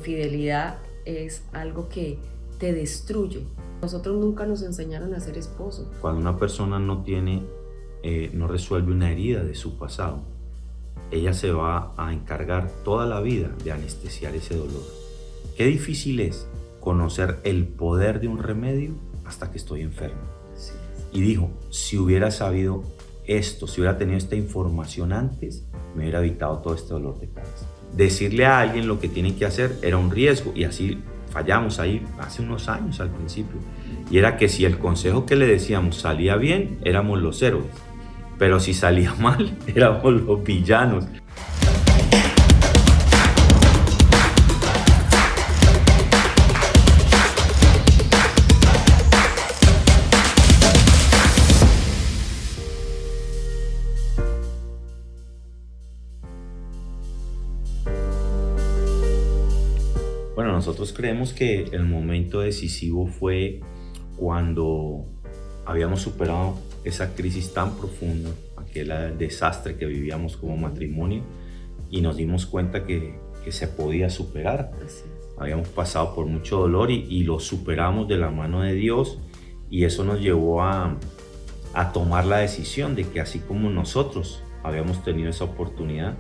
infidelidad es algo que te destruye. Nosotros nunca nos enseñaron a ser esposos. Cuando una persona no resuelve una herida de su pasado, ella se va a encargar toda la vida de anestesiar ese dolor. Qué difícil es conocer el poder de un remedio hasta que estoy enfermo. Sí. Y dijo, si hubiera sabido esto, si hubiera tenido esta información antes, me hubiera evitado todo este dolor de cabeza. Decirle a alguien lo que tiene que hacer era un riesgo, y así fallamos ahí hace unos años al principio. Y era que si el consejo que le decíamos salía bien, éramos los héroes, pero si salía mal, éramos los villanos. Bueno, nosotros creemos que el momento decisivo fue cuando habíamos superado esa crisis tan profunda, aquel desastre que vivíamos como matrimonio, y nos dimos cuenta que se podía superar. Habíamos pasado por mucho dolor y lo superamos de la mano de Dios, y eso nos llevó a tomar la decisión de que así como nosotros habíamos tenido esa oportunidad,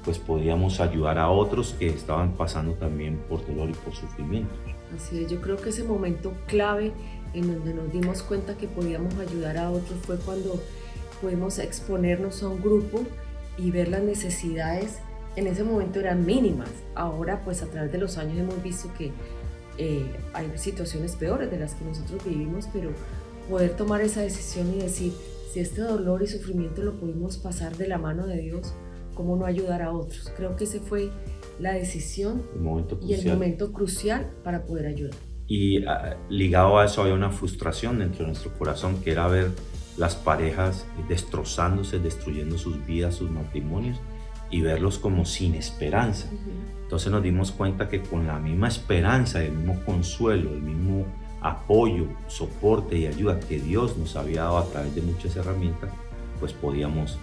pues podíamos ayudar a otros que estaban pasando también por dolor y por sufrimiento. Así es, yo creo que ese momento clave en donde nos dimos cuenta que podíamos ayudar a otros fue cuando pudimos exponernos a un grupo y ver las necesidades. En ese momento eran mínimas. Ahora, pues a través de los años hemos visto que hay situaciones peores de las que nosotros vivimos, pero poder tomar esa decisión y decir, si este dolor y sufrimiento lo pudimos pasar de la mano de Dios, ¿cómo no ayudar a otros? Creo que esa fue la decisión y el momento crucial para poder ayudar. Y ligado a eso había una frustración dentro de nuestro corazón, que era ver las parejas destrozándose, destruyendo sus vidas, sus matrimonios, y verlos como sin esperanza. Entonces nos dimos cuenta que con la misma esperanza, el mismo consuelo, el mismo apoyo, soporte y ayuda que Dios nos había dado a través de muchas herramientas, pues podíamos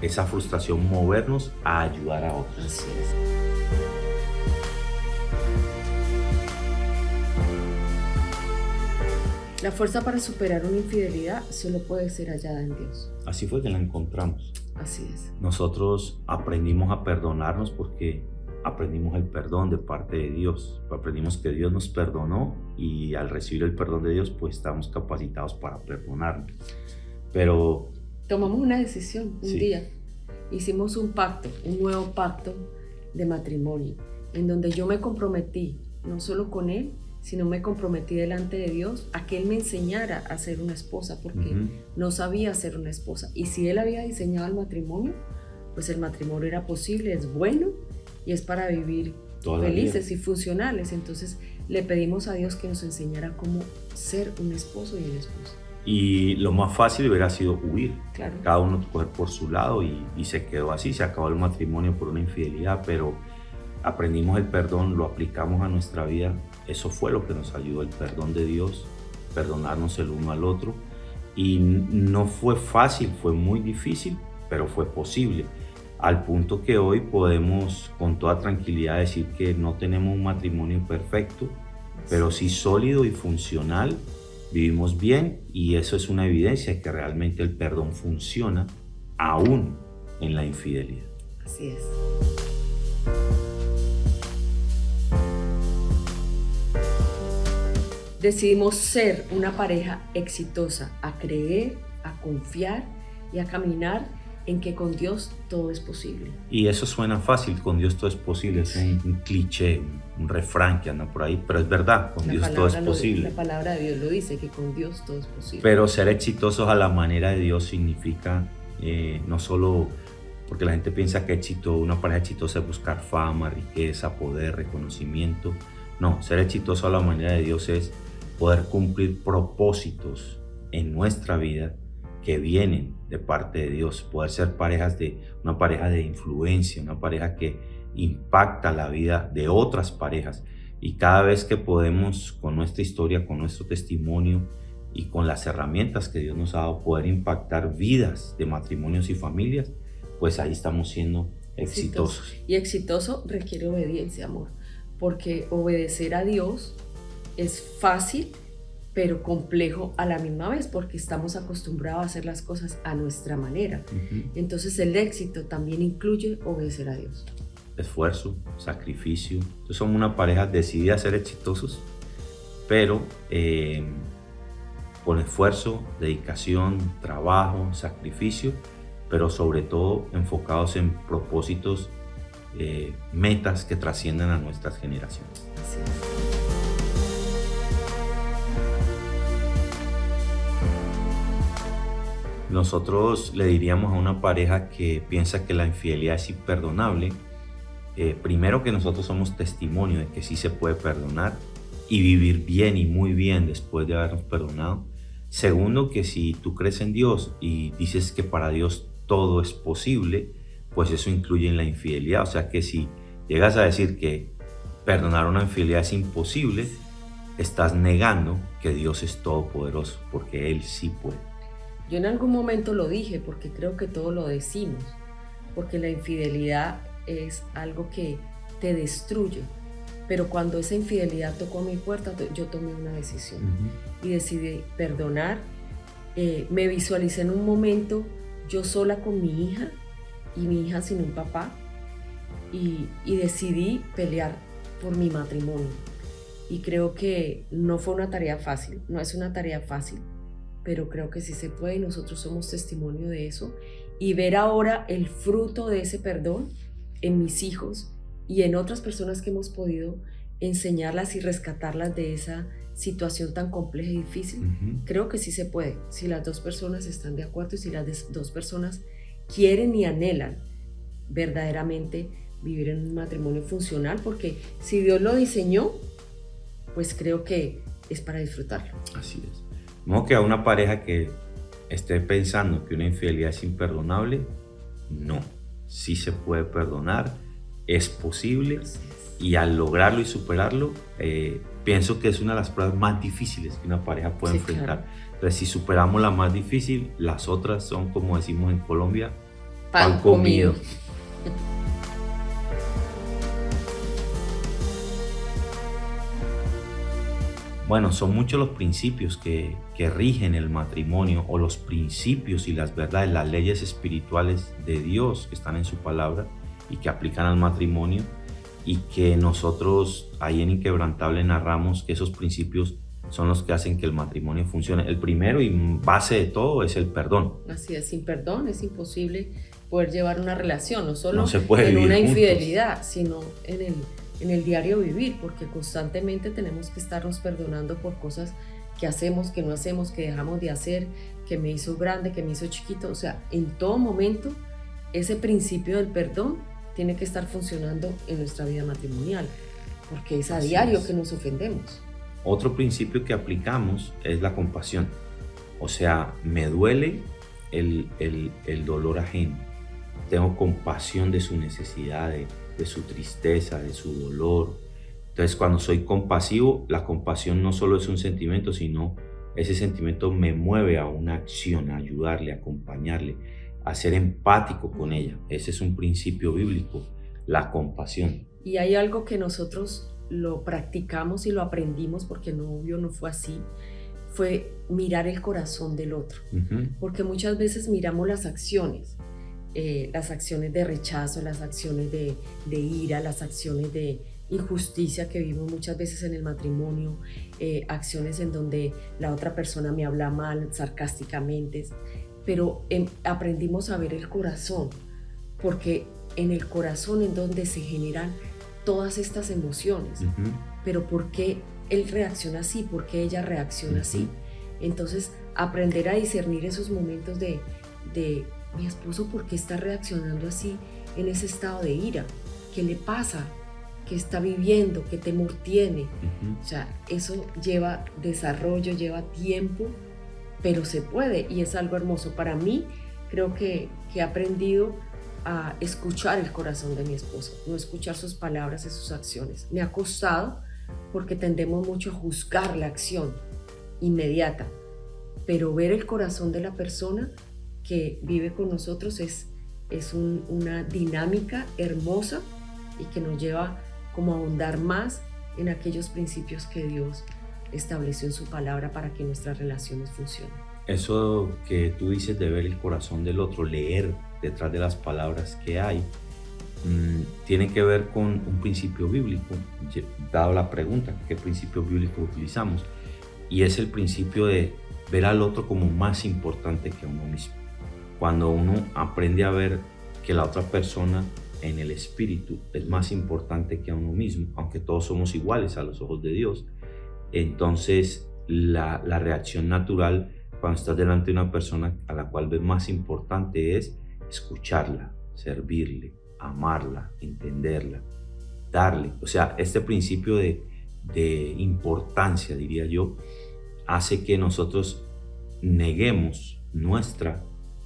esa frustración movernos a ayudar a otros. Así es. La fuerza para superar una infidelidad solo puede ser hallada en Dios. Así fue que la encontramos. Así es. Nosotros aprendimos a perdonarnos porque aprendimos el perdón de parte de Dios. Aprendimos que Dios nos perdonó, y al recibir el perdón de Dios, pues estamos capacitados para perdonarnos. Pero tomamos una decisión un sí. día. Hicimos un pacto, un nuevo pacto de matrimonio, en donde yo me comprometí, no solo con él, sino me comprometí delante de Dios a que él me enseñara a ser una esposa, porque no sabía ser una esposa. Y si él había diseñado el matrimonio, pues el matrimonio era posible, es bueno y es para vivir felices y funcionales. Entonces le pedimos a Dios que nos enseñara cómo ser un esposo y una esposa. Y lo más fácil hubiera sido huir, claro. Cada uno coger por su lado, y se quedó así, se acabó el matrimonio por una infidelidad, pero aprendimos el perdón, lo aplicamos a nuestra vida. Eso fue lo que nos ayudó, el perdón de Dios, perdonarnos el uno al otro, y no fue fácil, fue muy difícil, pero fue posible, al punto que hoy podemos con toda tranquilidad decir que no tenemos un matrimonio perfecto, pero sí sólido y funcional. Vivimos bien, y eso es una evidencia de que realmente el perdón funciona aún en la infidelidad. Así es. Decidimos ser una pareja exitosa, a creer, a confiar y a caminar en que con Dios todo es posible. Y eso suena fácil, con Dios todo es posible, es un cliché, un refrán que anda por ahí, pero es verdad, con Dios todo es posible. La palabra de Dios lo dice, que con Dios todo es posible. Pero ser exitosos a la manera de Dios significa no solo, porque la gente piensa que una pareja exitosa es buscar fama, riqueza, poder, reconocimiento. No, ser exitoso a la manera de Dios es poder cumplir propósitos en nuestra vida que vienen de parte de Dios, poder ser una pareja de influencia, una pareja que impacta la vida de otras parejas, y cada vez que podemos, con nuestra historia, con nuestro testimonio y con las herramientas que Dios nos ha dado, poder impactar vidas de matrimonios y familias, pues ahí estamos siendo exitosos. Y exitoso requiere obediencia, amor, porque obedecer a Dios es fácil, pero complejo a la misma vez, porque estamos acostumbrados a hacer las cosas a nuestra manera. Entonces el éxito también incluye obedecer a Dios. Esfuerzo, sacrificio. Entonces somos una pareja decidida a ser exitosos, pero con esfuerzo, dedicación, trabajo, sacrificio, pero sobre todo enfocados en propósitos, metas que trasciendan a nuestras generaciones. Así es. Nosotros le diríamos a una pareja que piensa que la infidelidad es imperdonable, primero que nosotros somos testimonio de que sí se puede perdonar y vivir bien y muy bien después de habernos perdonado. Segundo, que si tú crees en Dios y dices que para Dios todo es posible, pues eso incluye en la infidelidad. O sea que si llegas a decir que perdonar una infidelidad es imposible, estás negando que Dios es todopoderoso, porque Él sí puede. Yo en algún momento lo dije, porque creo que todos lo decimos, porque la infidelidad es algo que te destruye, pero cuando esa infidelidad tocó a mi puerta, yo tomé una decisión y decidí perdonar. Me visualicé en un momento yo sola con mi hija y mi hija sin un papá, y decidí pelear por mi matrimonio. Y creo que no fue una tarea fácil, no es una tarea fácil, pero creo que sí se puede y nosotros somos testimonio de eso. Y ver ahora el fruto de ese perdón en mis hijos y en otras personas que hemos podido enseñarlas y rescatarlas de esa situación tan compleja y difícil, creo que sí se puede, si las dos personas están de acuerdo y si las dos personas quieren y anhelan verdaderamente vivir en un matrimonio funcional, porque si Dios lo diseñó, pues creo que es para disfrutarlo. Así es. No que a una pareja que esté pensando que una infidelidad es imperdonable, no, sí se puede perdonar, es posible, y al lograrlo y superarlo, pienso que es una de las pruebas más difíciles que una pareja puede enfrentar. Claro. Entonces, si superamos la más difícil, las otras son, como decimos en Colombia, pan comido. Bueno, son muchos los principios que rigen el matrimonio, o los principios y las verdades, las leyes espirituales de Dios que están en su palabra y que aplican al matrimonio, y que nosotros ahí en Inquebrantable narramos que esos principios son los que hacen que el matrimonio funcione. El primero y base de todo es el perdón. Así es, sin perdón es imposible poder llevar una relación, no solo no se puede en vivir una juntos, infidelidad, sino en el diario vivir, porque constantemente tenemos que estarnos perdonando por cosas que hacemos, que no hacemos, que dejamos de hacer, que me hizo grande, que me hizo chiquito. O sea, en todo momento ese principio del perdón tiene que estar funcionando en nuestra vida matrimonial, porque es a diario que nos ofendemos. Otro principio que aplicamos es la compasión. O sea, me duele el dolor ajeno. Tengo compasión de su necesidad, de su tristeza, de su dolor. Entonces, cuando soy compasivo, la compasión no solo es un sentimiento, sino ese sentimiento me mueve a una acción, a ayudarle, a acompañarle, a ser empático con ella. Ese es un principio bíblico, la compasión. Y hay algo que nosotros lo practicamos y lo aprendimos, porque no fue así, fue mirar el corazón del otro. Porque muchas veces miramos las acciones de rechazo, las acciones de ira, las acciones de injusticia que vivimos muchas veces en el matrimonio, acciones en donde la otra persona me habla mal, sarcásticamente, pero aprendimos a ver el corazón, porque en el corazón es donde se generan todas estas emociones. Pero ¿por qué él reacciona así? ¿Por qué ella reacciona así? Entonces, aprender a discernir esos momentos de mi esposo, ¿por qué está reaccionando así en ese estado de ira? ¿Qué le pasa? ¿Qué está viviendo? ¿Qué temor tiene? O sea, eso lleva desarrollo, lleva tiempo, pero se puede, y es algo hermoso. Para mí, creo que he aprendido a escuchar el corazón de mi esposo, no escuchar sus palabras y sus acciones. Me ha costado, porque tendemos mucho a juzgar la acción inmediata, pero ver el corazón de la persona que vive con nosotros es una dinámica hermosa, y que nos lleva como ahondar más en aquellos principios que Dios estableció en su palabra para que nuestras relaciones funcionen. Eso que tú dices de ver el corazón del otro, leer detrás de las palabras que hay, tiene que ver con un principio bíblico, dado la pregunta, ¿qué principio bíblico utilizamos? Y es el principio de ver al otro como más importante que a uno mismo. Cuando uno aprende a ver que la otra persona en el espíritu es más importante que a uno mismo, aunque todos somos iguales a los ojos de Dios, entonces la reacción natural cuando estás delante de una persona a la cual ves más importante es escucharla, servirle, amarla, entenderla, darle. O sea, este principio de importancia, diría yo, hace que nosotros neguemos nuestra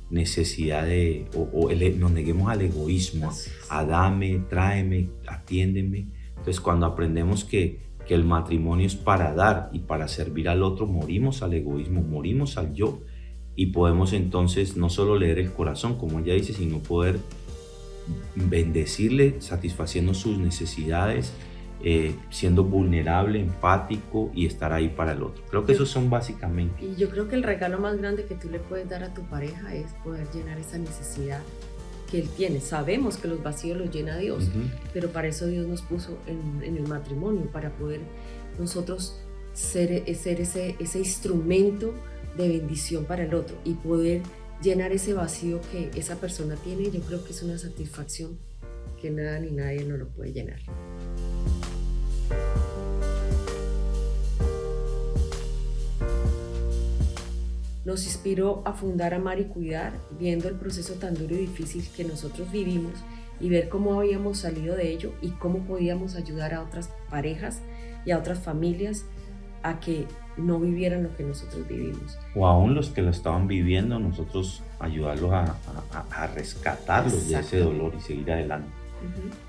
necesidad nos neguemos al egoísmo, a dame, tráeme, atiéndeme. Entonces, cuando aprendemos que el matrimonio es para dar y para servir al otro, morimos al egoísmo, morimos al yo, y podemos entonces no solo leer el corazón, como ella dice, sino poder bendecirle satisfaciendo sus necesidades, siendo vulnerable, empático y estar ahí para el otro. Creo que esos son básicamente. Y yo creo que el regalo más grande que tú le puedes dar a tu pareja es poder llenar esa necesidad que él tiene. Sabemos que los vacíos los llena Dios, pero para eso Dios nos puso en el matrimonio, para poder nosotros ser ese instrumento de bendición para el otro y poder llenar ese vacío que esa persona tiene. Yo creo que es una satisfacción que nada ni nadie nos lo puede llenar. Nos inspiró a fundar Amar y Cuidar, viendo el proceso tan duro y difícil que nosotros vivimos y ver cómo habíamos salido de ello y cómo podíamos ayudar a otras parejas y a otras familias a que no vivieran lo que nosotros vivimos. O aún los que lo estaban viviendo, nosotros ayudarlos a rescatarlos de ese dolor y seguir adelante.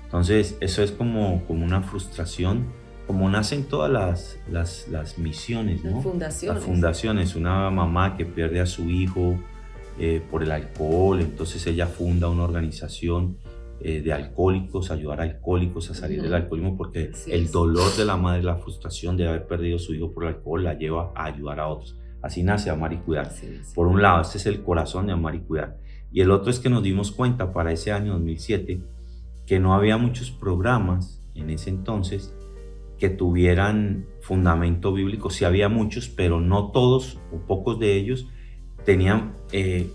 Entonces, eso es como una frustración, como nacen todas las misiones, ¿no? Las fundaciones. Una mamá que pierde a su hijo por el alcohol, entonces ella funda una organización de alcohólicos, ayudar a alcohólicos a salir del alcoholismo, porque el dolor de la madre, la frustración de haber perdido a su hijo por el alcohol, la lleva a ayudar a otros. Así nace Amar y Cuidar. Por un lado, este es el corazón de Amar y Cuidar. Y el otro es que nos dimos cuenta para ese año 2007 que no había muchos programas en ese entonces que tuvieran fundamento bíblico. Sí había muchos, pero no todos o pocos de ellos tenían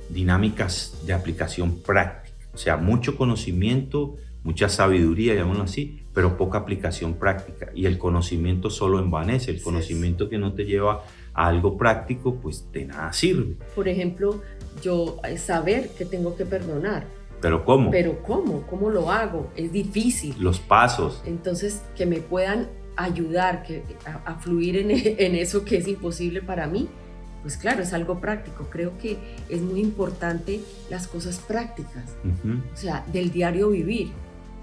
dinámicas de aplicación práctica. O sea, mucho conocimiento, mucha sabiduría, llamémoslo así, pero poca aplicación práctica. Y el conocimiento solo envanece. El conocimiento que no te lleva a algo práctico, pues de nada sirve. Por ejemplo, yo saber que tengo que perdonar. ¿Pero cómo? ¿Cómo lo hago? Es difícil. Los pasos. Entonces, que me puedan ayudar a fluir en eso que es imposible para mí, pues claro, es algo práctico. Creo que es muy importante las cosas prácticas, o sea, del diario vivir,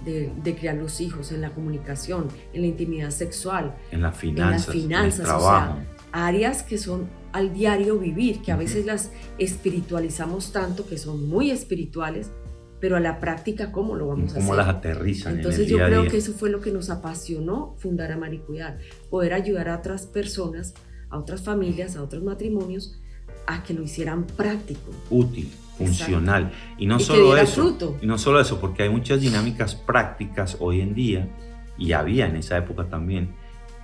de criar los hijos, en la comunicación, en la intimidad sexual, en las finanzas, en el trabajo. O sea, áreas que son al diario vivir, que a veces las espiritualizamos tanto, que son muy espirituales, pero a la práctica, ¿cómo lo vamos a hacer? ¿Cómo las aterrizan? Entonces en el día a día? Yo creo que eso fue lo que nos apasionó fundar Amar y Cuidar, poder ayudar a otras personas, a otras familias, a otros matrimonios, a que lo hicieran práctico. Útil, funcional. Exacto. Y no solo eso, porque hay muchas dinámicas prácticas hoy en día, y había en esa época también,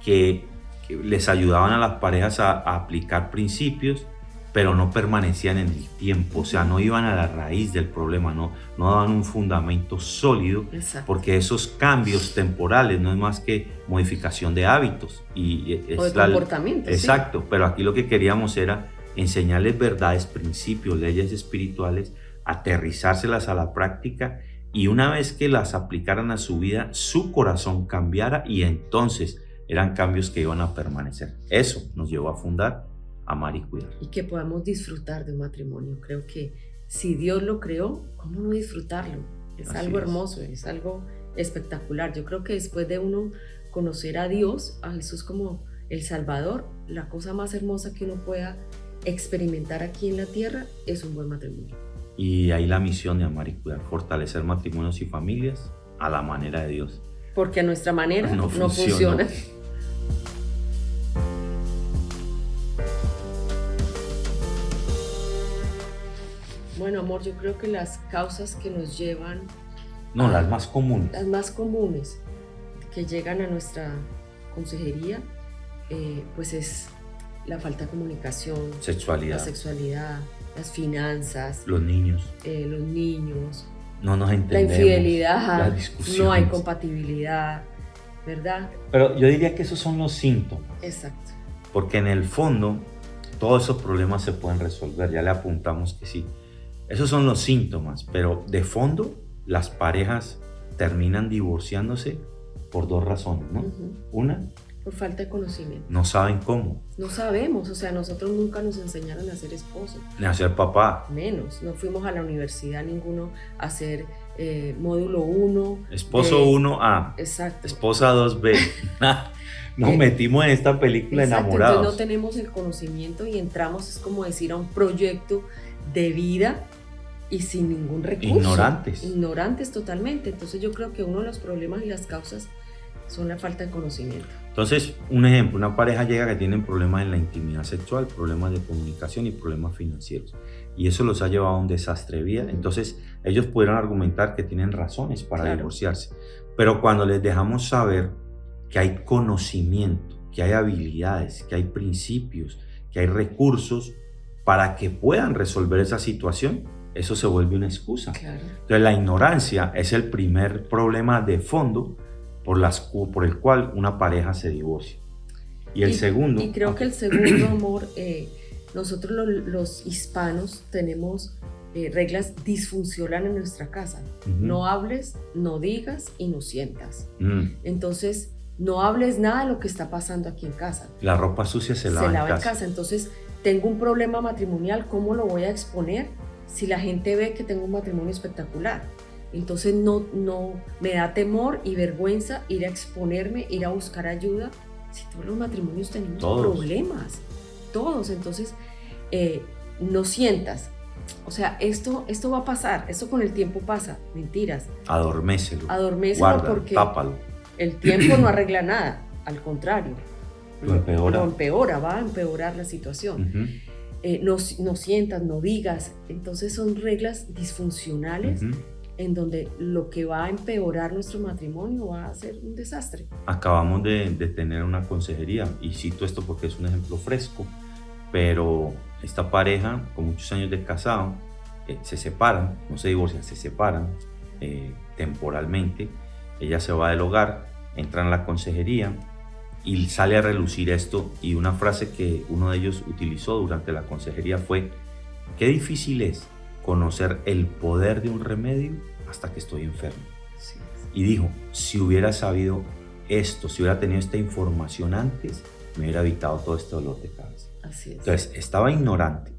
que les ayudaban a las parejas a aplicar principios, pero no permanecían en el tiempo, o sea, no iban a la raíz del problema, no daban un fundamento sólido. Exacto. Porque esos cambios temporales no es más que modificación de hábitos. O de comportamiento. Exacto, pero aquí lo que queríamos era enseñarles verdades, principios, leyes espirituales, aterrizárselas a la práctica, y una vez que las aplicaran a su vida, su corazón cambiara, y entonces eran cambios que iban a permanecer. Eso nos llevó a fundar Amar y Cuidar. Y que podamos disfrutar de un matrimonio. Creo que si Dios lo creó, ¿cómo no disfrutarlo? Es algo hermoso, es algo espectacular. Yo creo que después de uno conocer a Dios, a Jesús como el Salvador, la cosa más hermosa que uno pueda experimentar aquí en la tierra es un buen matrimonio. Y ahí la misión de Amar y Cuidar, fortalecer matrimonios y familias a la manera de Dios. Porque a nuestra manera No no funciona. funciona. Bueno, amor, yo creo que las causas que nos llevan, No, las más comunes. las más comunes que llegan a nuestra consejería, pues es la falta de comunicación, Sexualidad. la sexualidad, las finanzas, Los niños. los niños, No nos la entendemos. infidelidad, Las discusiones. no hay compatibilidad, ¿verdad? Pero yo diría que esos son los síntomas. Exacto. Porque en el fondo todos esos problemas se pueden resolver. Ya le apuntamos que sí. Esos son los síntomas. Pero de fondo las parejas terminan divorciándose por dos razones, ¿no? Ujú. Una, Por falta de conocimiento. no saben cómo. No sabemos, o sea, nosotros nunca nos enseñaron a ser esposos, Ni hacer papá. menos. No fuimos a la universidad ninguno a hacer módulo 1. Esposo 1A. Exacto. Esposa 2B. Nos metimos en esta película Exacto, enamorados. entonces no tenemos el conocimiento y entramos, es como decir, a un proyecto de vida y sin ningún recurso. Ignorantes. Ignorantes totalmente. Entonces yo creo que uno de los problemas y las causas son la falta de conocimiento. Entonces, un ejemplo, una pareja llega que tienen problemas en la intimidad sexual, problemas de comunicación y problemas financieros. Y eso los ha llevado a un desastre de vida. Entonces, ellos pudieron argumentar que tienen razones para Claro. divorciarse. Pero cuando les dejamos saber que hay conocimiento, que hay habilidades, que hay principios, que hay recursos para que puedan resolver esa situación, eso se vuelve una excusa. Claro. Entonces, la ignorancia es el primer problema de fondo por el cual una pareja se divorcia. Y el segundo... Y creo que el segundo, amor, nosotros los hispanos tenemos reglas disfuncionales en nuestra casa. Ujú. No hables, no digas y no sientas. Mm, Entonces, no hables nada de lo que está pasando aquí en casa. la ropa sucia se lava en casa. Entonces, tengo un problema matrimonial, ¿cómo lo voy a exponer si la gente ve que tengo un matrimonio espectacular? Entonces no me da temor y vergüenza ir a exponerme, ir a buscar ayuda. Si todos los matrimonios tenemos problemas, todos. Entonces, no sientas. O sea, esto va a pasar, esto con el tiempo pasa. Mentiras. Adormécelo. Adormécelo porque tápalo. el tiempo no arregla nada, al contrario. Lo empeora. Lo empeora, va a empeorar la situación. Ujú, No sientas, no digas. Entonces son reglas disfuncionales ujú. en donde lo que va a empeorar nuestro matrimonio va a ser un desastre. Acabamos de tener una consejería, y cito esto porque es un ejemplo fresco, pero esta pareja con muchos años de casado se separan, no se divorcian, se separan temporalmente. Ella se va del hogar, entra en la consejería y sale a relucir esto, y una frase que uno de ellos utilizó durante la consejería fue: qué difícil es conocer el poder de un remedio hasta que estoy enfermo. Sí. Y dijo, si hubiera sabido esto, si hubiera tenido esta información antes, me hubiera evitado todo este dolor de cabeza. Así es. Entonces, estaba ignorante,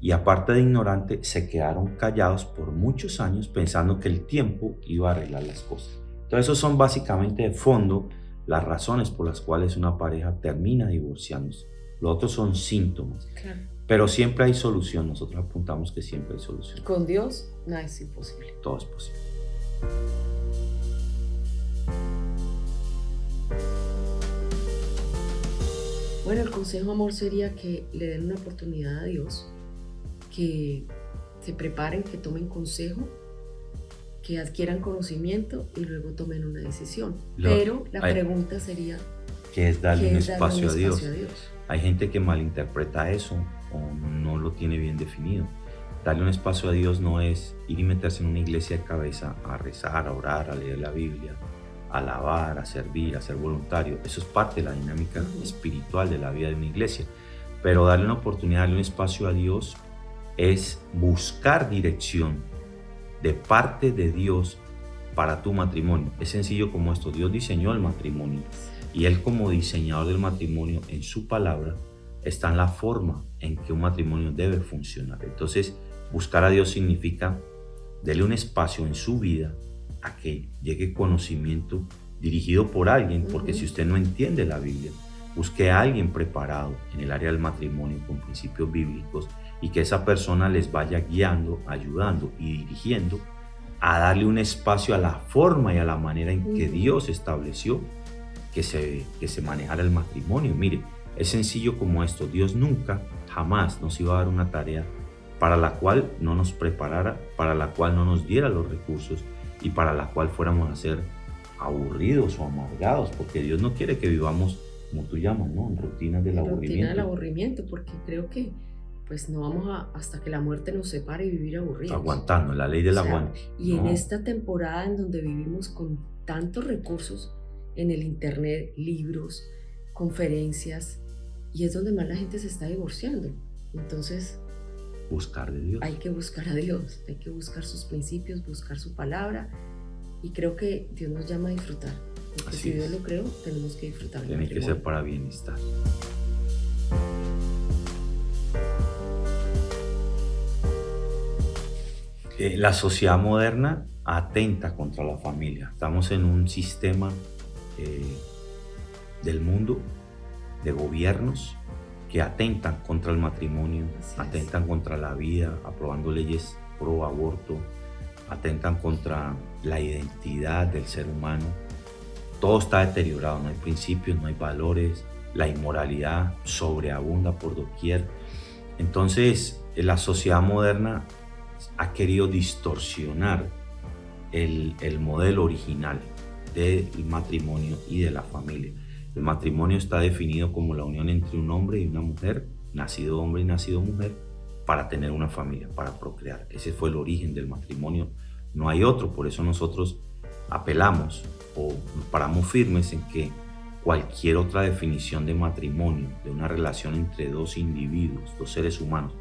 y aparte de ignorante, se quedaron callados por muchos años pensando que el tiempo iba a arreglar las cosas. Entonces, esos son básicamente de fondo las razones por las cuales una pareja termina divorciándose. Los otros son síntomas. Claro. Pero siempre hay solución. Nosotros apuntamos que siempre hay solución. Con Dios nada es imposible. Todo es posible. Bueno, el consejo, amor, sería que le den una oportunidad a Dios, que se preparen, que tomen consejo, que adquieran conocimiento y luego tomen una decisión. Pero la pregunta sería, ¿qué es darle un espacio a Dios? a Dios? Hay gente que malinterpreta eso o no lo tiene bien definido. Darle un espacio a Dios no es ir y meterse en una iglesia de cabeza a rezar, a orar, a leer la Biblia, a alabar, a servir, a ser voluntario. Eso es parte de la dinámica espiritual de la vida de una iglesia. Pero darle una oportunidad, darle un espacio a Dios es buscar dirección de parte de Dios para tu matrimonio. Es sencillo como esto: Dios diseñó el matrimonio, y Él, como diseñador del matrimonio, en su palabra está en la forma en que un matrimonio debe funcionar. Entonces, buscar a Dios significa darle un espacio en su vida a que llegue conocimiento dirigido por alguien, porque si usted no entiende la Biblia, busque a alguien preparado en el área del matrimonio con principios bíblicos, y que esa persona les vaya guiando, ayudando y dirigiendo a darle un espacio a la forma y a la manera en que Dios estableció que se manejara el matrimonio. Mire, es sencillo como esto. Dios nunca, jamás nos iba a dar una tarea para la cual no nos preparara, para la cual no nos diera los recursos y para la cual fuéramos a ser aburridos o amargados, porque Dios no quiere que vivamos, como tú llamas, ¿no? En rutinas del aburrimiento. Rutina del aburrimiento, porque creo que pues no vamos hasta que la muerte nos separe y vivir aburridos. Aguantando, la ley del aguante. Y en esta temporada en donde vivimos con tantos recursos en el internet, libros, conferencias, y es donde más la gente se está divorciando. Entonces, buscar de Dios. Hay que buscar a Dios, hay que buscar sus principios, buscar su palabra, y creo que Dios nos llama a disfrutar. Porque si Dios lo creó, tenemos que disfrutar. Tiene que ser para bienestar. La sociedad moderna atenta contra la familia. Estamos en un sistema del mundo, de gobiernos que atentan contra el matrimonio, atentan contra la vida, aprobando leyes pro aborto, atentan contra la identidad del ser humano. Todo está deteriorado, no hay principios, no hay valores, la inmoralidad sobreabunda por doquier. Entonces, la sociedad moderna ha querido distorsionar el modelo original del matrimonio y de la familia. El matrimonio está definido como la unión entre un hombre y una mujer, nacido hombre y nacido mujer, para tener una familia, para procrear. Ese fue el origen del matrimonio, no hay otro. Por eso nosotros apelamos o nos paramos firmes en que cualquier otra definición de matrimonio, de una relación entre dos individuos, dos seres humanos,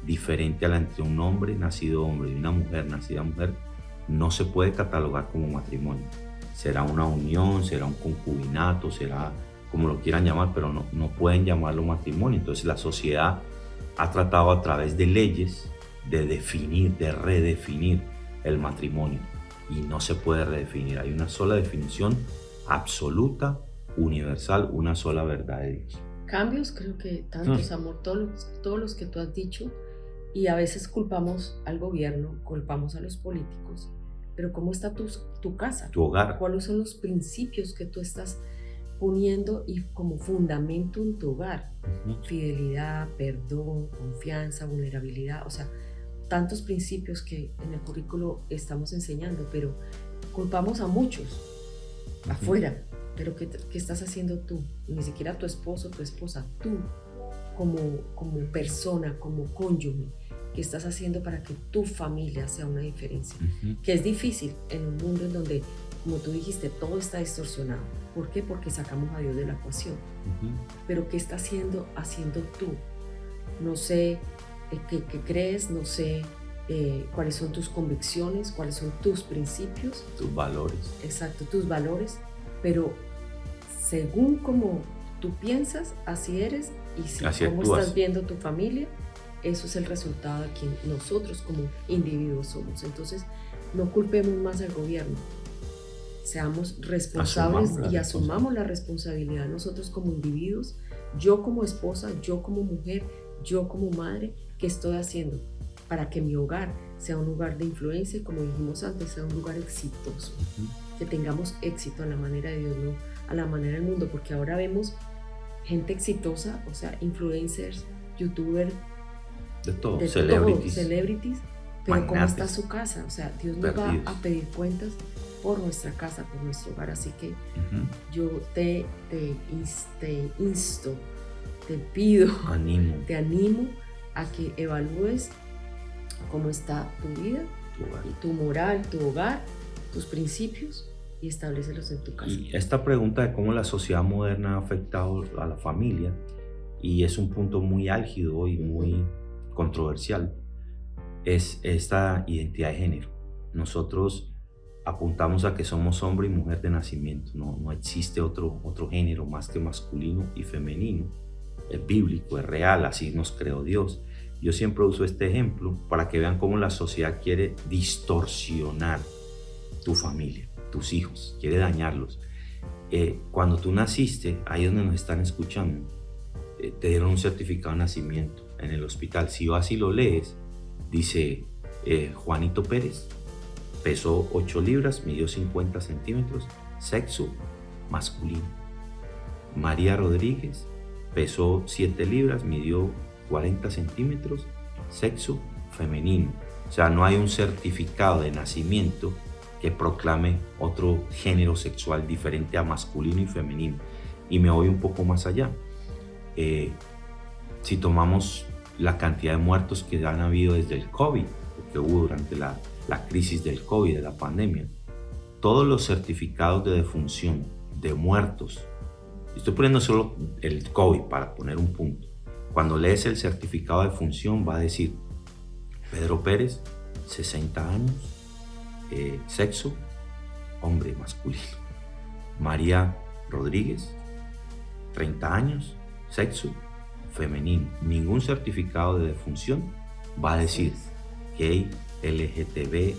diferente a la entre un hombre nacido hombre y una mujer nacida mujer, no se puede catalogar como matrimonio. Será una unión, será un concubinato, será como lo quieran llamar, pero no pueden llamarlo matrimonio. Entonces la sociedad ha tratado a través de leyes de definir, de redefinir el matrimonio, y no se puede redefinir. Hay una sola definición absoluta, universal, una sola verdad de Dios. Cambios, creo que tantos, amor, todos los que tú has dicho, y a veces culpamos al gobierno, culpamos a los políticos, pero ¿cómo está tu casa? Tu hogar. ¿Cuáles son los principios que tú estás poniendo y como fundamento en tu hogar? Fidelidad, perdón, confianza, vulnerabilidad, o sea, tantos principios que en el currículo estamos enseñando, pero culpamos a muchos afuera. Pero ¿qué estás haciendo tú? Ni siquiera tu esposo, tu esposa, tú como persona, como cónyuge, ¿qué estás haciendo para que tu familia sea una diferencia? Que es difícil en un mundo en donde, como tú dijiste, todo está distorsionado. ¿Por qué? Porque sacamos a Dios de la ecuación. Pero ¿qué estás haciendo tú? No sé qué crees, no sé cuáles son tus convicciones, cuáles son tus principios. Tus valores. Exacto, tus valores. Pero según como tú piensas, así eres, y si cómo estás viendo tu familia, eso es el resultado de quien nosotros como individuos somos. Entonces, no culpemos más al gobierno, seamos responsables y asumamos la responsabilidad nosotros como individuos, yo como esposa, yo como mujer, yo como madre. ¿Qué estoy haciendo para que mi hogar sea un lugar de influencia y, como dijimos antes, sea un lugar exitoso? Que tengamos éxito a la manera de Dios, no a la manera del mundo, porque ahora vemos gente exitosa, o sea, influencers, youtubers, de todo, celebrities, pero magnates, ¿cómo está su casa? O sea, Dios nos va a pedir cuentas por nuestra casa, por nuestro hogar, así que yo te insto, te pido, te animo a que evalúes cómo está tu vida, tu moral, tu hogar, tus principios, y establecelos en tu casa. Y esta pregunta de cómo la sociedad moderna ha afectado a la familia, y es un punto muy álgido y muy controversial, es esta identidad de género. Nosotros apuntamos a que somos hombre y mujer de nacimiento, no existe otro género más que masculino y femenino. Es bíblico, es real, así nos creó Dios. Yo siempre uso este ejemplo para que vean cómo la sociedad quiere distorsionar tu familia, tus hijos, quiere dañarlos. Cuando tú naciste, ahí donde nos están escuchando, te dieron un certificado de nacimiento en el hospital. Si vas y lo lees, dice Juanito Pérez, pesó 8 libras, midió 50 centímetros, sexo masculino. María Rodríguez pesó 7 libras, midió 40 centímetros, sexo femenino. O sea, no hay un certificado de nacimiento que proclame otro género sexual diferente a masculino y femenino. Y me voy un poco más allá. Si tomamos la cantidad de muertos que han habido desde el COVID, que hubo durante la crisis del COVID, de la pandemia, todos los certificados de defunción de muertos, estoy poniendo solo el COVID para poner un punto. Cuando lees el certificado de defunción va a decir Pedro Pérez, 60 años, sexo, hombre masculino. María Rodríguez, 30 años, sexo, femenino. Ningún certificado de defunción va a decir gay, LGTB,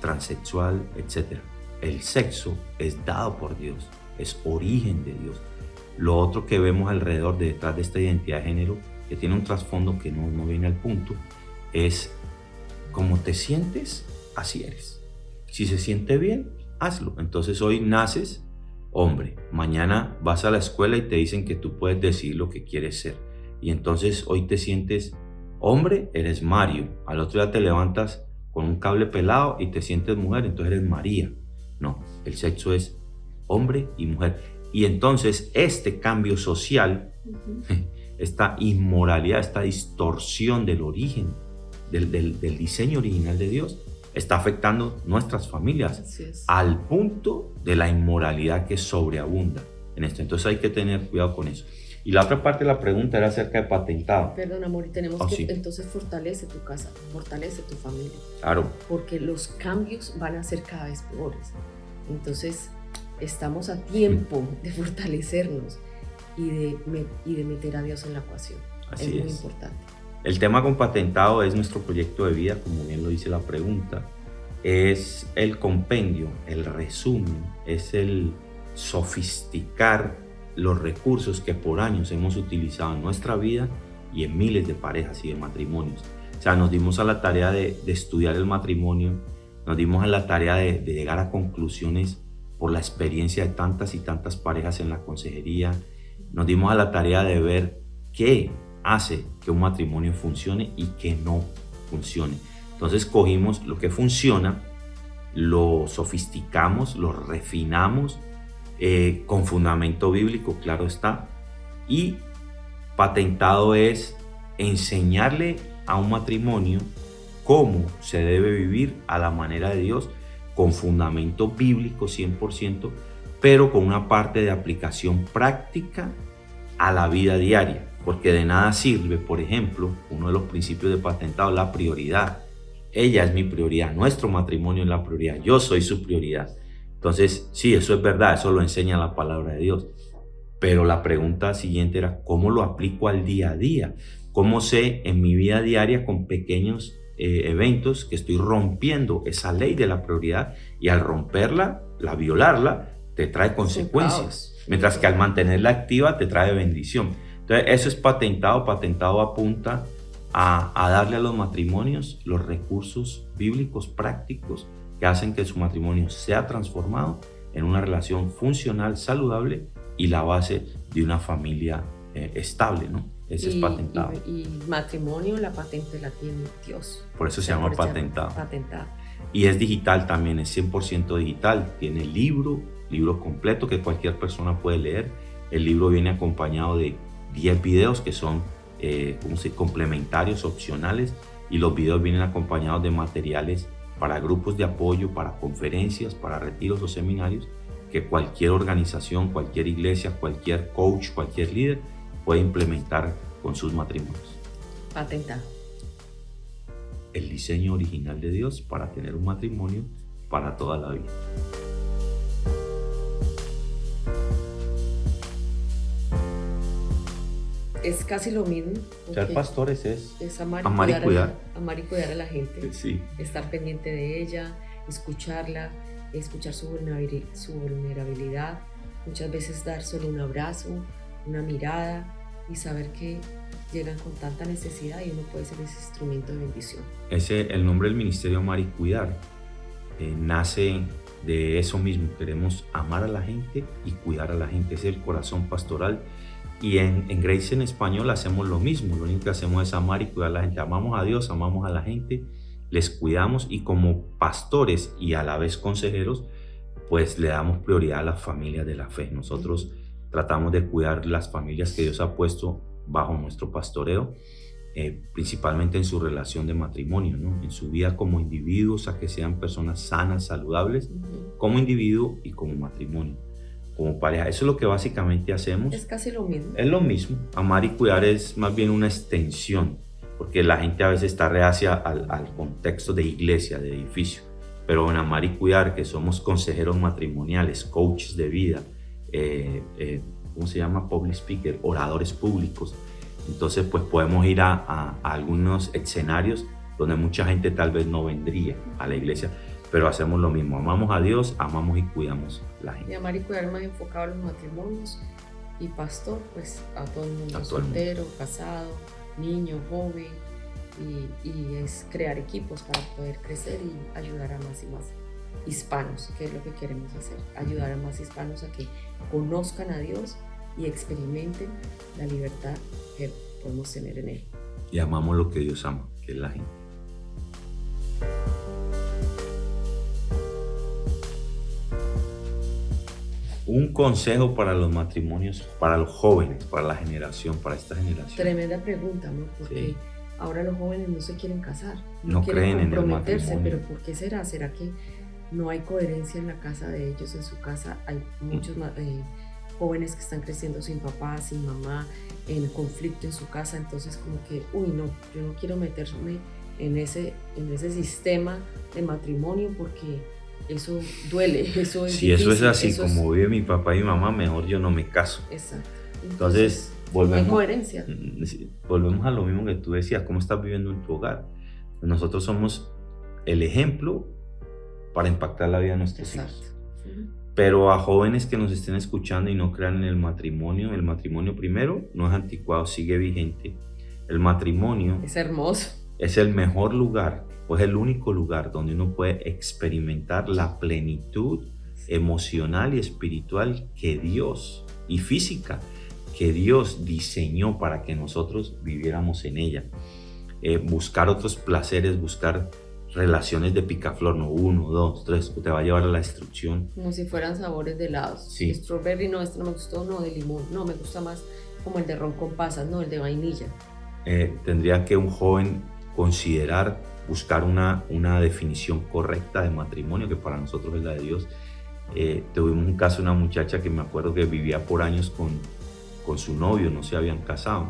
transexual, etc. El sexo es dado por Dios, es origen de Dios. Lo otro que vemos alrededor, detrás de esta identidad de género, que tiene un trasfondo que no viene al punto, es como te sientes, así eres. Si se siente bien, hazlo. Entonces hoy naces hombre, mañana vas a la escuela y te dicen que tú puedes decir lo que quieres ser. Y entonces hoy te sientes hombre, eres Mario. Al otro día te levantas con un cable pelado y te sientes mujer, entonces eres María. No, el sexo es hombre y mujer. Y entonces este cambio social, esta inmoralidad, esta distorsión del origen, del diseño original de Dios, está afectando nuestras familias al punto de la inmoralidad que sobreabunda en esto. Entonces hay que tener cuidado con eso. Y la otra parte de la pregunta era acerca de patentado. Perdón, amor, y tenemos que entonces fortalece tu casa, fortalece tu familia. Claro. Porque los cambios van a ser cada vez peores. Entonces estamos a tiempo de fortalecernos y de meter a Dios en la ecuación. Así es muy importante. El tema con patentado es nuestro proyecto de vida, como bien lo dice la pregunta. Es el compendio, el resumen, es el sofisticar los recursos que por años hemos utilizado en nuestra vida y en miles de parejas y de matrimonios. O sea, nos dimos a la tarea de estudiar el matrimonio, nos dimos a la tarea de llegar a conclusiones por la experiencia de tantas y tantas parejas en la consejería, nos dimos a la tarea de ver qué hace que un matrimonio funcione y que no funcione. Entonces cogimos lo que funciona, lo sofisticamos, lo refinamos, con fundamento bíblico, claro está, y patentado es enseñarle a un matrimonio cómo se debe vivir a la manera de Dios, con fundamento bíblico 100%, pero con una parte de aplicación práctica a la vida diaria, porque de nada sirve, por ejemplo, uno de los principios de patentado, la prioridad. Ella es mi prioridad, nuestro matrimonio es la prioridad, yo soy su prioridad. Entonces, sí, eso es verdad, eso lo enseña la palabra de Dios. Pero la pregunta siguiente era, ¿cómo lo aplico al día a día? ¿Cómo sé en mi vida diaria con pequeños eventos que estoy rompiendo esa ley de la prioridad? Y al romperla, violarla, te trae consecuencias. Mientras que al mantenerla activa, te trae bendición. Entonces, eso es patentado. Patentado apunta a darle a los matrimonios los recursos bíblicos prácticos que hacen que su matrimonio sea transformado en una relación funcional, saludable y la base de una familia estable, ¿no? Ese es patentado. Y matrimonio, la patente la tiene Dios. Por eso se llama patentado. Y es digital también, es 100% digital. Tiene libro completo que cualquier persona puede leer. El libro viene acompañado de 10 videos que son complementarios, opcionales, y los videos vienen acompañados de materiales para grupos de apoyo, para conferencias, para retiros o seminarios que cualquier organización, cualquier iglesia, cualquier coach, cualquier líder puede implementar con sus matrimonios. Patentado. El diseño original de Dios para tener un matrimonio para toda la vida. Es casi lo mismo. Ser pastores es amar y cuidar. Amar y cuidar a la gente. Sí. Estar pendiente de ella, escucharla, escuchar su vulnerabilidad. Muchas veces dar solo un abrazo, una mirada y saber que llegan con tanta necesidad y uno puede ser ese instrumento de bendición. El nombre del ministerio Amar y Cuidar nace de eso mismo. Queremos amar a la gente y cuidar a la gente. Ese es el corazón pastoral. Y en Grace en español hacemos lo mismo. Lo único que hacemos es amar y cuidar a la gente. Amamos a Dios, amamos a la gente, les cuidamos, y como pastores y a la vez consejeros, pues le damos prioridad a las familias de la fe. Nosotros tratamos de cuidar las familias que Dios ha puesto bajo nuestro pastoreo, principalmente en su relación de matrimonio, ¿no? En su vida como individuos, a que sean personas sanas, saludables, como individuo y como matrimonio, como pareja. Eso es lo que básicamente hacemos. Es casi lo mismo. Es lo mismo. Amar y cuidar es más bien una extensión, porque la gente a veces está reacia al contexto de iglesia, de edificio. Pero en amar y cuidar, que somos consejeros matrimoniales, coaches de vida, ¿cómo se llama? Public speaker, oradores públicos. Entonces, pues podemos ir a algunos escenarios donde mucha gente tal vez no vendría a la iglesia, pero hacemos lo mismo. Amamos a Dios, amamos y cuidamos a la gente. Y amar y cuidar más enfocado a los matrimonios, y pastor, pues a todo el mundo, A todo el mundo. soltero, casado, niño, joven, y es crear equipos para poder crecer y ayudar a más y más hispanos, que es lo que queremos hacer, ayudar a más hispanos a que conozcan a Dios y experimenten la libertad que podemos tener en Él. Y amamos lo que Dios ama, que es la gente. Un consejo para los matrimonios, para los jóvenes, para la generación, para esta generación. Tremenda pregunta, ¿no? Porque Sí. ahora los jóvenes no se quieren casar, No quieren creen en el comprometerse, matrimonio. pero ¿por qué será? ¿Será que no hay coherencia en la casa de ellos? En su casa hay muchos jóvenes que están creciendo sin papá, sin mamá, en conflicto en su casa, entonces como que, uy, no, yo no quiero meterme en ese sistema de matrimonio porque eso duele, eso es Si eso es difícil, así, eso como vive mi papá y mi mamá, mejor yo no me caso. Exacto. Entonces, no hay volvemos, coherencia. volvemos a lo mismo que tú decías, cómo estás viviendo en tu hogar. Nosotros somos el ejemplo para impactar la vida de nuestros hijos. Exacto. Pero a jóvenes que nos estén escuchando y no crean en el matrimonio primero no es anticuado, sigue vigente. El matrimonio Es hermoso. es el mejor lugar, pues el único lugar donde uno puede experimentar la plenitud emocional y espiritual que Dios, y física, que Dios diseñó para que nosotros viviéramos en ella. Buscar otros placeres, buscar relaciones de picaflor, no 1, 2, 3, te va a llevar a la destrucción. Como si fueran sabores de helados. Sí. Strawberry, no, este no me gustó, no, de limón, no, me gusta más como el de ron con pasas, no, el de vainilla. Tendría que un joven considerar buscar una definición correcta de matrimonio, que para nosotros es la de Dios. Tuvimos un caso de una muchacha que me acuerdo que vivía por años con su novio, no se habían casado,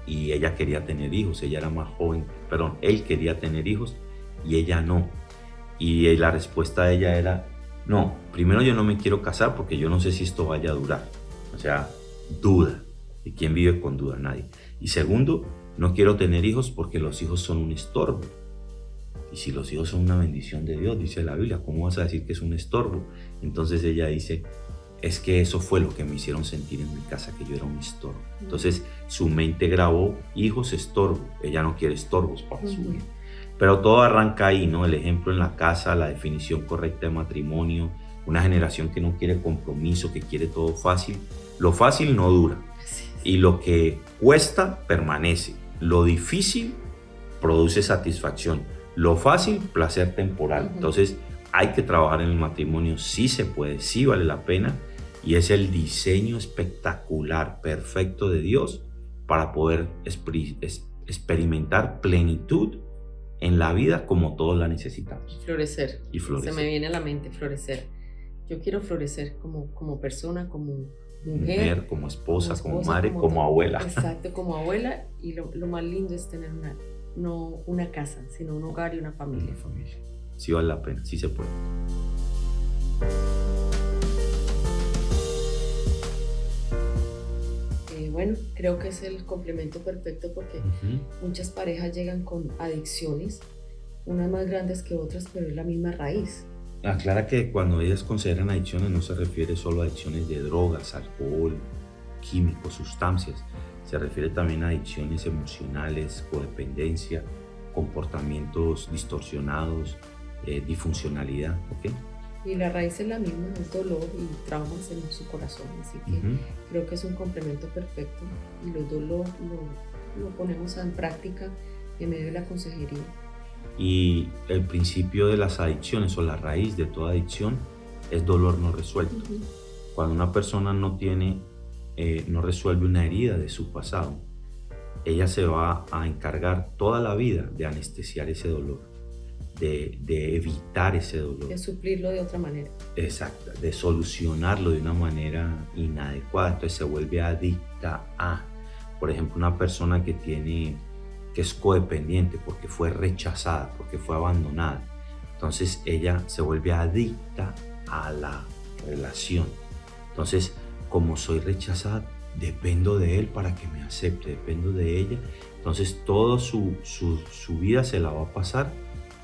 y ella quería tener hijos, ella era más joven, perdón, él quería tener hijos y ella no. Y la respuesta de ella era, no, primero yo no me quiero casar porque yo no sé si esto vaya a durar. O sea, duda. ¿Y quién vive con duda? Nadie. Y segundo, no quiero tener hijos porque los hijos son un estorbo. Y si los hijos son una bendición de Dios, dice la Biblia, ¿cómo vas a decir que es un estorbo? Entonces ella dice, es que eso fue lo que me hicieron sentir en mi casa, que yo era un estorbo. Entonces su mente grabó, hijos estorbo. Ella no quiere estorbos para su vida. Pero todo arranca ahí, ¿no? El ejemplo en la casa, la definición correcta de matrimonio, una generación que no quiere compromiso, que quiere todo fácil. Lo fácil no dura. Y lo que cuesta permanece. Lo difícil produce satisfacción. Lo fácil, placer temporal. Entonces hay que trabajar en el matrimonio. Sí se puede, sí vale la pena. Y es el diseño espectacular, perfecto de Dios para poder experimentar plenitud en la vida como todos la necesitamos. Florecer. Y florecer. Se me viene a la mente florecer. Yo quiero florecer como persona, como mujer, como esposa, como madre, como abuela. Exacto, como abuela. Y lo más lindo es tener no una casa, sino un hogar y una familia. Una familia. Sí vale la pena, sí se puede. Bueno, creo que es el complemento perfecto porque muchas parejas llegan con adicciones, unas más grandes que otras, pero es la misma raíz. Aclara que cuando ellas consideran adicciones no se refiere solo a adicciones de drogas, alcohol, químicos, sustancias. Se refiere también a adicciones emocionales, codependencia, comportamientos distorsionados, disfuncionalidad. ¿Okay? Y la raíz es la misma, es dolor y traumas en su corazón, así que creo que es un complemento perfecto y los dos lo ponemos en práctica en medio de la consejería. Y el principio de las adicciones o la raíz de toda adicción es dolor no resuelto. Cuando una persona no resuelve una herida de su pasado, ella se va a encargar toda la vida de anestesiar ese dolor, de evitar ese dolor. De suplirlo de otra manera. Exacto, de solucionarlo de una manera inadecuada. Entonces se vuelve adicta a, por ejemplo, una persona que es codependiente porque fue rechazada, porque fue abandonada. Entonces ella se vuelve adicta a la relación. Entonces, como soy rechazada, dependo de él para que me acepte, dependo de ella. Entonces toda su vida se la va a pasar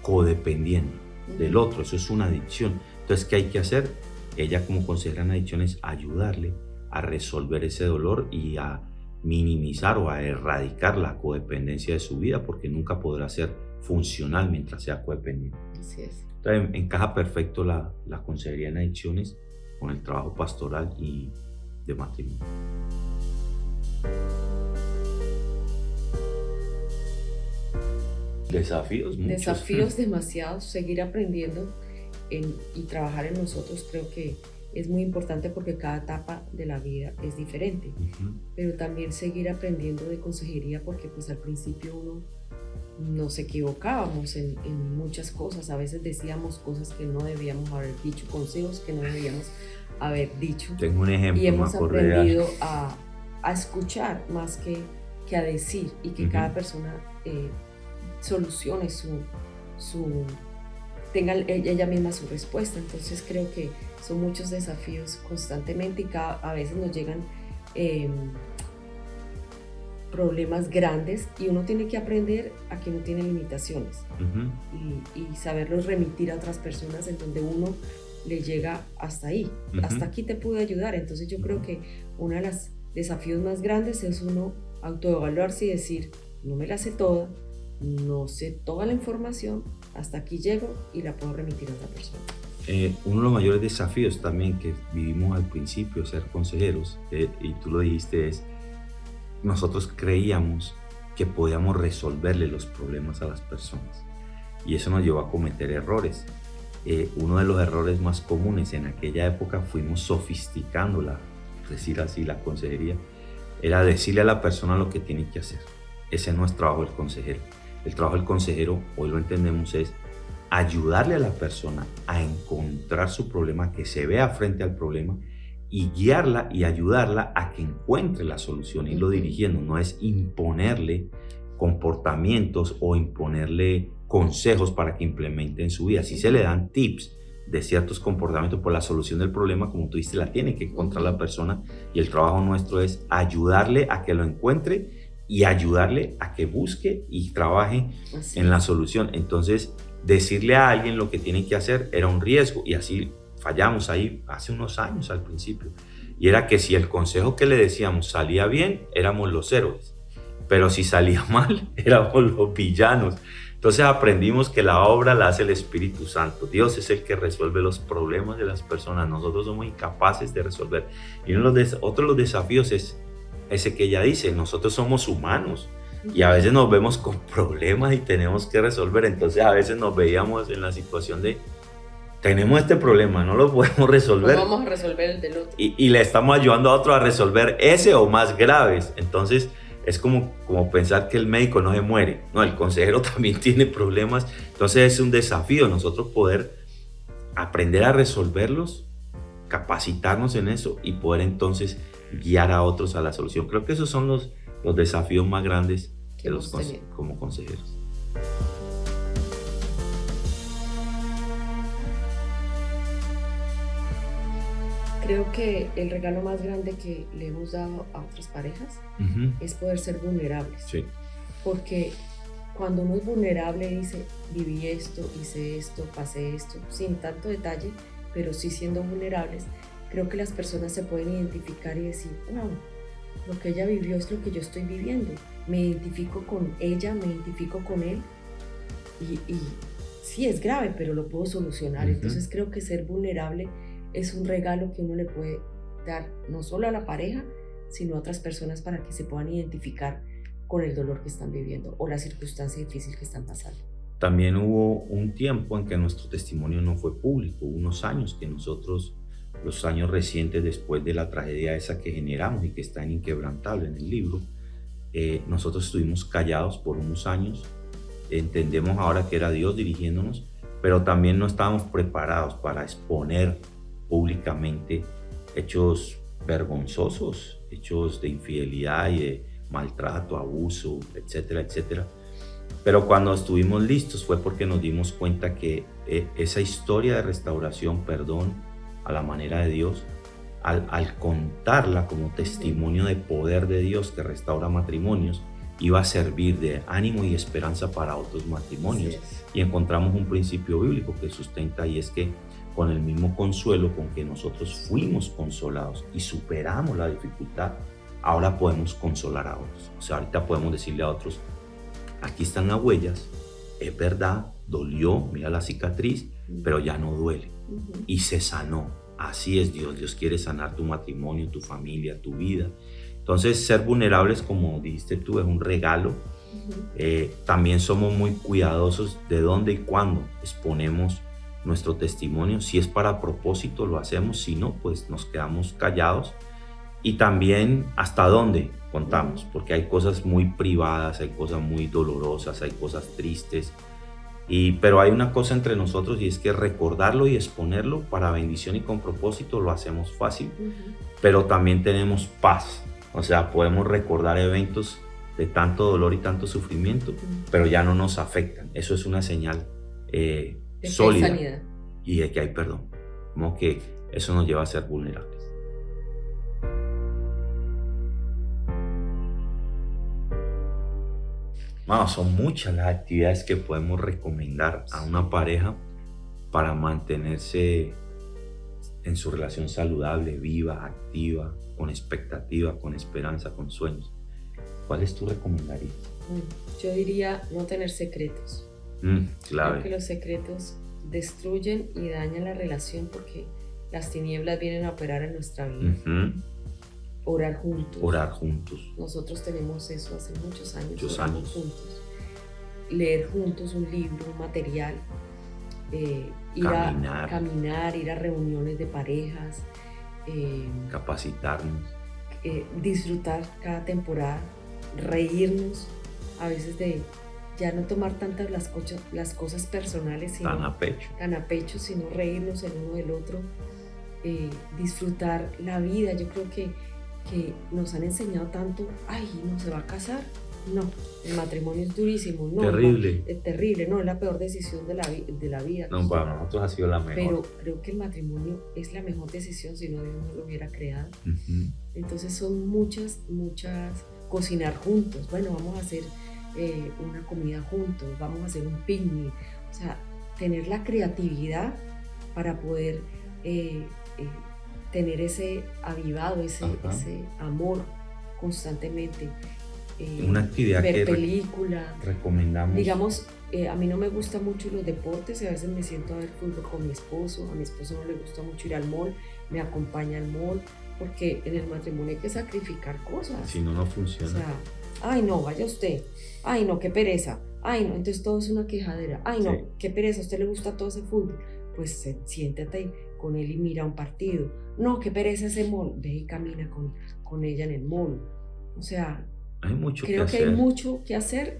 codependiendo del otro. Eso es una adicción. Entonces, ¿qué hay que hacer? Ella, como consejera en adicciones, ayudarle a resolver ese dolor y a minimizar o a erradicar la codependencia de su vida, porque nunca podrá ser funcional mientras sea codependiente. Así es. Entonces, encaja perfecto la consejería en adicciones con el trabajo pastoral y de matrimonio. Desafíos muchos. Desafíos demasiados, seguir aprendiendo y trabajar en nosotros creo que es muy importante porque cada etapa de la vida es diferente, pero también seguir aprendiendo de consejería porque pues al principio uno nos equivocábamos en muchas cosas, a veces decíamos cosas que no debíamos haber dicho, consejos que no debíamos haber dicho. Tengo un ejemplo. Y hemos aprendido a escuchar más que a decir y que cada persona solucione tenga ella misma su respuesta. Entonces creo que son muchos desafíos constantemente y a veces nos llegan problemas grandes y uno tiene que aprender a que no tiene limitaciones y saberlos remitir a otras personas en donde uno le llega hasta ahí, hasta aquí te pude ayudar. Entonces yo creo que uno de los desafíos más grandes es uno autoevaluarse y decir, no me la sé toda, no sé toda la información, hasta aquí llego y la puedo remitir a otra persona. Uno de los mayores desafíos también que vivimos al principio, ser consejeros, y tú lo dijiste, es nosotros creíamos que podíamos resolverle los problemas a las personas y eso nos llevó a cometer errores. Uno de los errores más comunes en aquella época fuimos sofisticándola, decir así, la consejería, era decirle a la persona lo que tiene que hacer. Ese no es trabajo del consejero. El trabajo del consejero, hoy lo entendemos, es ayudarle a la persona a encontrar su problema, que se vea frente al problema y guiarla y ayudarla a que encuentre la solución, irlo dirigiendo. No es imponerle comportamientos o imponerle consejos para que implemente en su vida. Si se le dan tips de ciertos comportamientos por la solución del problema, como tú dices, la tiene que encontrar la persona y el trabajo nuestro es ayudarle a que lo encuentre y ayudarle a que busque y trabaje en la solución. Entonces, decirle a alguien lo que tiene que hacer era un riesgo y así fallamos ahí hace unos años al principio. Y era que si el consejo que le decíamos salía bien, éramos los héroes, pero si salía mal, éramos los villanos. Entonces aprendimos que la obra la hace el Espíritu Santo. Dios es el que resuelve los problemas de las personas. Nosotros somos incapaces de resolver. Y otro de los desafíos es ese que ella dice, nosotros somos humanos y a veces nos vemos con problemas y tenemos que resolver. Entonces a veces nos veíamos en la situación de, tenemos este problema, no lo podemos resolver. No vamos a resolver el del otro. Y le estamos ayudando a otro a resolver ese o más graves. Entonces es como pensar que el médico no se muere. No, el consejero también tiene problemas. Entonces es un desafío nosotros poder aprender a resolverlos, capacitarnos en eso y poder entonces guiar a otros a la solución. Creo que esos son los desafíos más grandes como consejeros. Creo que el regalo más grande que le hemos dado a otras parejas es poder ser vulnerables. Sí. Porque cuando uno es vulnerable dice, viví esto, hice esto, pasé esto, sin tanto detalle, pero sí siendo vulnerables, creo que las personas se pueden identificar y decir, wow, lo que ella vivió es lo que yo estoy viviendo. Me identifico con ella, me identifico con él y sí es grave, pero lo puedo solucionar. Ujú. Entonces creo que ser vulnerable es un regalo que uno le puede dar no solo a la pareja, sino a otras personas para que se puedan identificar con el dolor que están viviendo o la circunstancia difícil que están pasando. También hubo un tiempo en que nuestro testimonio no fue público, hubo unos años que nosotros, los años recientes después de la tragedia esa que generamos y que está en Inquebrantable en el libro, nosotros estuvimos callados por unos años. Entendemos ahora que era Dios dirigiéndonos, pero también no estábamos preparados para exponer públicamente hechos vergonzosos, hechos de infidelidad y de maltrato, abuso, etcétera, etcétera. Pero cuando estuvimos listos fue porque nos dimos cuenta que esa historia de restauración, perdón, a la manera de Dios, al contarla como testimonio de poder de Dios que restaura matrimonios, iba a servir de ánimo y esperanza para otros matrimonios. Y encontramos un principio bíblico que sustenta, y es que con el mismo consuelo con que nosotros fuimos consolados y superamos la dificultad, ahora podemos consolar a otros. O sea, ahorita podemos decirle a otros, aquí están las huellas, es verdad, dolió, mira la cicatriz, pero ya no duele y se sanó. Así es Dios, Dios quiere sanar tu matrimonio, tu familia, tu vida. Entonces, ser vulnerables, como dijiste tú, es un regalo. También somos muy cuidadosos de dónde y cuándo exponemos nuestro testimonio. Si es para propósito, lo hacemos. Si no, pues nos quedamos callados. Y también hasta dónde contamos, porque hay cosas muy privadas, hay cosas muy dolorosas, hay cosas tristes. Pero hay una cosa entre nosotros, y es que recordarlo y exponerlo para bendición y con propósito lo hacemos fácil, pero también tenemos paz. O sea, podemos recordar eventos de tanto dolor y tanto sufrimiento, pero ya no nos afectan. Eso es una señal sólida y de que hay perdón. Como que eso nos lleva a ser vulnerables. Bueno, son muchas las actividades que podemos recomendar a una pareja para mantenerse en su relación saludable, viva, activa, con expectativa, con esperanza, con sueños. ¿Cuáles tú recomendarías? Yo diría no tener secretos. Clave. Creo que los secretos destruyen y dañan la relación porque las tinieblas vienen a operar en nuestra vida. Orar juntos. Orar juntos. Nosotros tenemos eso hace muchos años. Muchos oramos años. juntos. Leer juntos un libro, un material. Ir a caminar, ir a reuniones de parejas. Capacitarnos. Disfrutar cada temporada. Reírnos. A veces de ya no tomar tantas las cosas personales. Sino, tan a pecho, sino reírnos el uno del otro. Disfrutar la vida. Yo creo que nos han enseñado tanto, ay, no se va a casar, no, el matrimonio es durísimo, no, terrible, es terrible, no, es la peor decisión de la vida. No, para nosotros ha sido la mejor. Pero creo que el matrimonio es la mejor decisión si no Dios no lo hubiera creado. Entonces son muchas, cocinar juntos, bueno, vamos a hacer una comida juntos, vamos a hacer un picnic, o sea, tener la creatividad para poder tener ese avivado, ese amor constantemente. Una actividad ver que películas. Recomendamos. Digamos, a mí no me gustan mucho los deportes y a veces me siento a ver fútbol con mi esposo. A mi esposo no le gusta mucho ir al mall, me acompaña al mall, porque en el matrimonio hay que sacrificar cosas. Si no, no funciona. O sea, ay no, vaya usted, ay no, qué pereza, ay no, entonces todo es una quejadera, ay no, qué pereza, a usted le gusta todo ese fútbol, pues siéntate con él y mira un partido. No, qué pereza ese mall, ve y camina con ella en el mall. O sea, creo que hay mucho que hacer,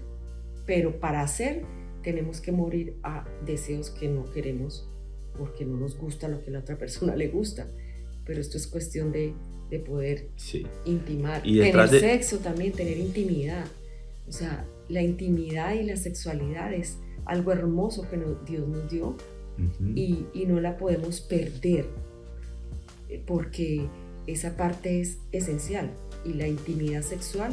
pero para hacer tenemos que morir a deseos que no queremos porque no nos gusta lo que a la otra persona le gusta. Pero esto es cuestión de poder intimar, y tener sexo también, tener intimidad. O sea, la intimidad y la sexualidad es algo hermoso que Dios nos dio. Y no la podemos perder porque esa parte es esencial, y la intimidad sexual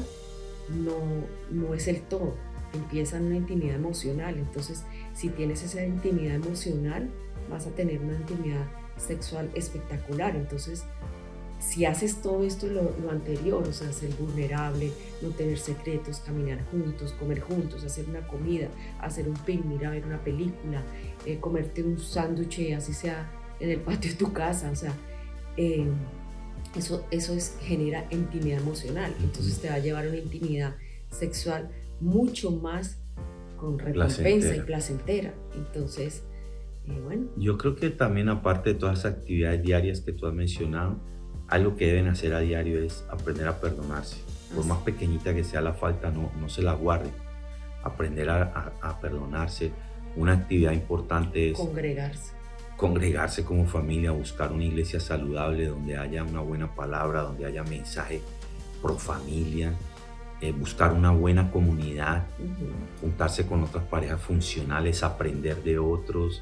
no es el todo, empieza en una intimidad emocional. Entonces, si tienes esa intimidad emocional, vas a tener una intimidad sexual espectacular. Entonces, si haces todo esto, lo anterior, o sea, ser vulnerable, no tener secretos, caminar juntos, comer juntos, hacer una comida, hacer un picnic, a ver una película, comerte un sándwich, así sea en el patio de tu casa, o sea, eh, genera intimidad emocional, entonces te va a llevar a una intimidad sexual mucho más con recompensa y placentera. Entonces, bueno. Yo creo que también aparte de todas esas actividades diarias que tú has mencionado, algo que deben hacer a diario es aprender a perdonarse. Por más pequeñita que sea la falta, no se la guarden. Aprender a perdonarse. Una actividad importante es congregarse como familia, buscar una iglesia saludable donde haya una buena palabra, donde haya mensaje pro familia, buscar una buena comunidad, juntarse con otras parejas funcionales, aprender de otros,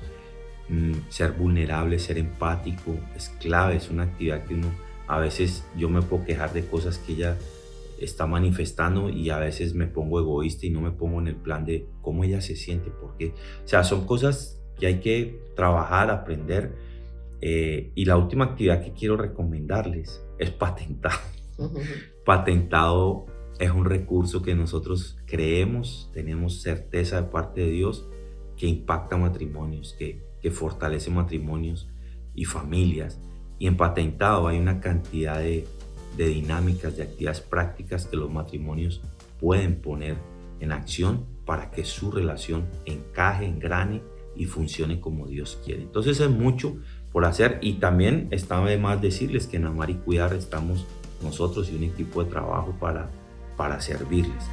ser vulnerable, ser empático, es clave, es una actividad que uno, a veces yo me puedo quejar de cosas que ella está manifestando y a veces me pongo egoísta y no me pongo en el plan de cómo ella se siente, porque, o sea, son cosas que hay que trabajar, aprender. Y la última actividad que quiero recomendarles es Patentado. Patentado es un recurso que nosotros creemos, tenemos certeza de parte de Dios, que impacta matrimonios, que fortalece matrimonios y familias. Y en Patentado hay una cantidad de dinámicas, de actividades prácticas que los matrimonios pueden poner en acción para que su relación encaje, engrane y funcione como Dios quiere. Entonces es mucho por hacer, y también está de más decirles que en Amar y Cuidar estamos nosotros y un equipo de trabajo para servirles.